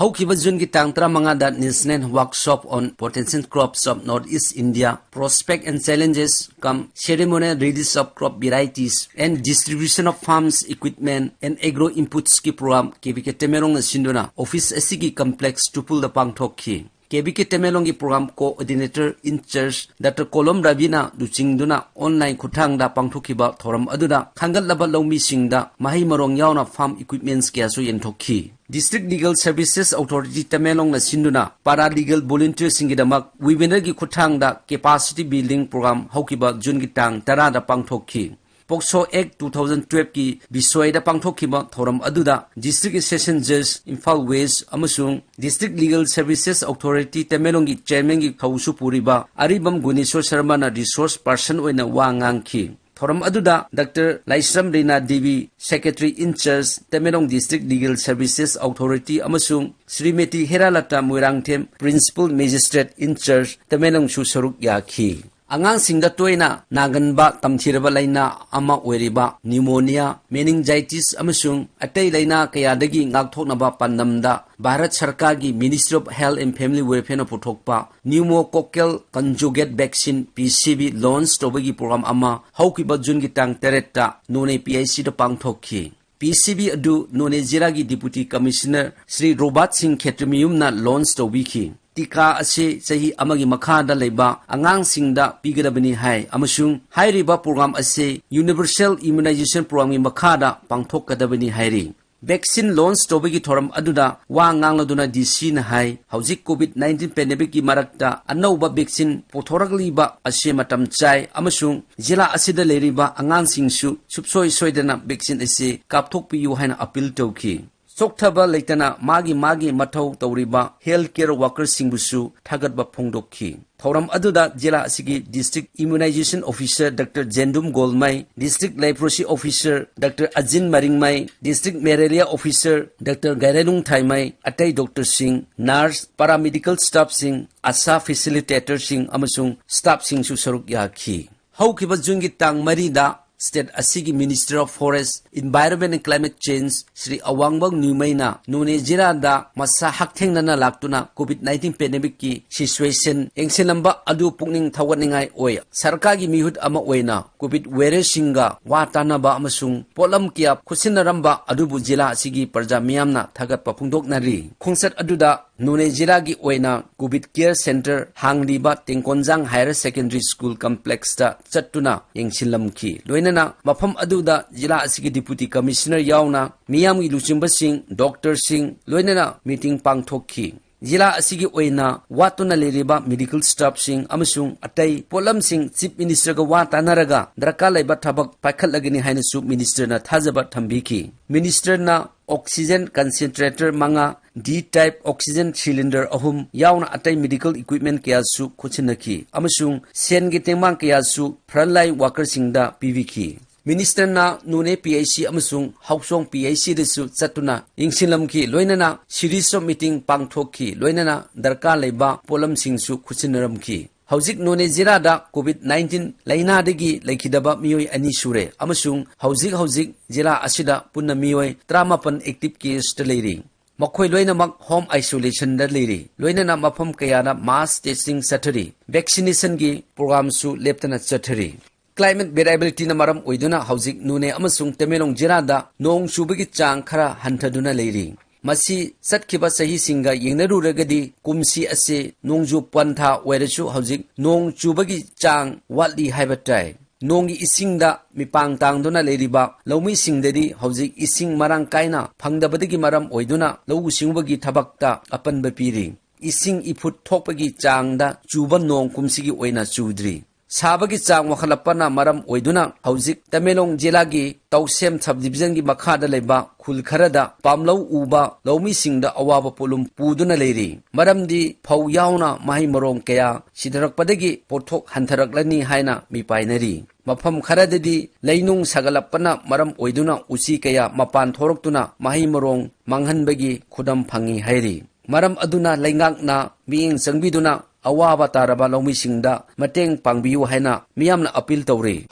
Haukiba Jun ki tang tra manga da National Workshop on Potential Crops of Northeast India, Prospect and Challenges, come ceremonial release of crop varieties and distribution of farms equipment and agro inputs ki program KBK Tamenglong Sinduna Office Asigi Complex Tupul the Pangthokki. KBK Tamenglong program coordinator in charge Dr. Kolom Ravina Duchingduna online khutang da pangthokiba thoram aduda khangal laba lawmi singda mahi marong yauna farm equipments kya su yenthokhi. District Legal Services Authority Tamenglong na sinduna paralegal volunteer singidamak webinar gi khutang da capacity building program haukiba June gi tang tara da pangthokhi. Pokso Act 2012 ki bisoy da pangthokhiba thoram aduda District Session Judge Imphal West amasung District Legal Services Authority Tamenglong gi chairman gi khausu puriba Aribam Guniswar Sharma na resource person oina wa ngangki. Thoram aduda Dr. Laisram Reena Devi Secretary in charge Tamenglong District Legal Services Authority amasung Srimati Heralata Muirangthem Principal Magistrate in charge Tamenglong su saruk yakhi. Angang singda toina naganba tamthiraba laina ama oiriba pneumonia meningitis amasung atei laina kayadagi ngakthoknaba pandamda Bharat Sarkar gi Ministry of Health and Family Welfare na puthokpa pneumococcal conjugate vaccine PCV launch tobagi program ama haukiba June gi tang teretta Noney PIC da pangthokhi. PCV adu Noney Jira gi Deputy Commissioner Sri Robert Singh Khetramium na launch tobiki. Tika ase sahi amagi makhada leba angang singda pigadabani hai amasung hairiba program ase universal immunization program gi makhada pangthokadabani hairi. Vaccine launch tobagi thoram aduda wa ngangladuna DC na hai hauzik COVID-19 pandemic ki marakta anauba vaccine pothoragliba ase matam chai amasung jila asida leriba angang singsu subsoi soidana vaccine ase kapthokpiyu haina appeal tawki. Sokthaba leitana magi mathau tawriba healthcare workers singbusu thagatba phongdokhi. Thoram aduda jila asigi District Immunization Officer Dr. Jendum Golmai, District Leprosy Officer Dr. Ajin Maringmai, District Malaria Officer Dr. Gairenung Thaimai, Atai Dr. Singh, Nurse, Paramedical Staff Singh, Asa Facilitator Singh amasung Staff Singh su saruk yakhi. Haukiba Jungi tang marida State Asigi Minister of Forest, Environment and Climate Change, Sri Awangbang Numaina, Noney Jira da masa hakteng na laktuna COVID-19 pandemic ki situation, engselamba adu pungning tawaningai oya. Sarkagi mihud ama oina, COVID were singa, watana ba amasung, polam kia kusinaramba adubu jila asigi parja miyamna thagat papungdok nari. Kungsat aduda Noney Jira gi oina COVID Care Center hangliba Tengkonjang Higher Secondary School Complex ta chattuna engsilamki. Loinana mafam aduda jila asigi Deputy Commissioner yauna miyamgi luchimba sing Dr. Singh loinana meeting pangthokki. Jila asigi oina watuna leriba medical staff sing amasung atai polam sing Chief Minister ga watanaraga drakka laiba thabak paikhatlagini hainasu minister na thajaba thambiki. Minister na oxygen concentrator manga D-type oxygen cylinder ahum yauna atai medical equipment kyasu khuchinaki amasung sengi tengmang kyasu frontline worker singda pvki. Minister na Noney PIC amasung Hausong PIC desu chatuna ingsinlamki loinana series of meeting pangthokki loinana darka leiba polam singsu khuchinaramki. Hauzik Noney Jira da COVID-19 laina degi laikidaba miyoi ani sure amasung hauzik jila asida punna miyoi 38 active case ta leiri. Makhoi loinamak home isolation da leiri. Loinana mafam kayana mass testing sathari. Vaccination gi program su leptana chathari. Climate variability na maram oiduna hauzik Noney amasung Tamenglong Jira da nong chubagi chang khara hanthaduna leiri. Masi satkiba sahi singa yengnaruragadi kumsi ase nongju pantha oirachu hauzik nong chubagi chang watli haibatai. Nongi isingda mipang tangduna leiriba laumi singdadi hauzik ising marang kaina phangdabadagi maram oiduna lau singbagi thabakta apanba piri. Ising ifut thokpagi changda chuba nong kumsigi oina chudri. Sabagi chang wakhalapana maram oiduna hauzik Tamenglong Jilagi Tausem Subdivision gi makhada leba khulkharada pamlau uba laumi singda awaba polum puduna leiri. Maramdi phau yauna mahi marong kaya sidarakpadagi pothok hantharaklani haina mipainari. Mafam kharadadi leinung sagalapana maram oiduna usi kaya mapan thoroktuna mahi marong manghanbagi khudam phangi hairi. Maram aduna laingakna miing sangbiduna awaba taraba laumi singda mateng pangbiyu haina miyamna appeal tawri.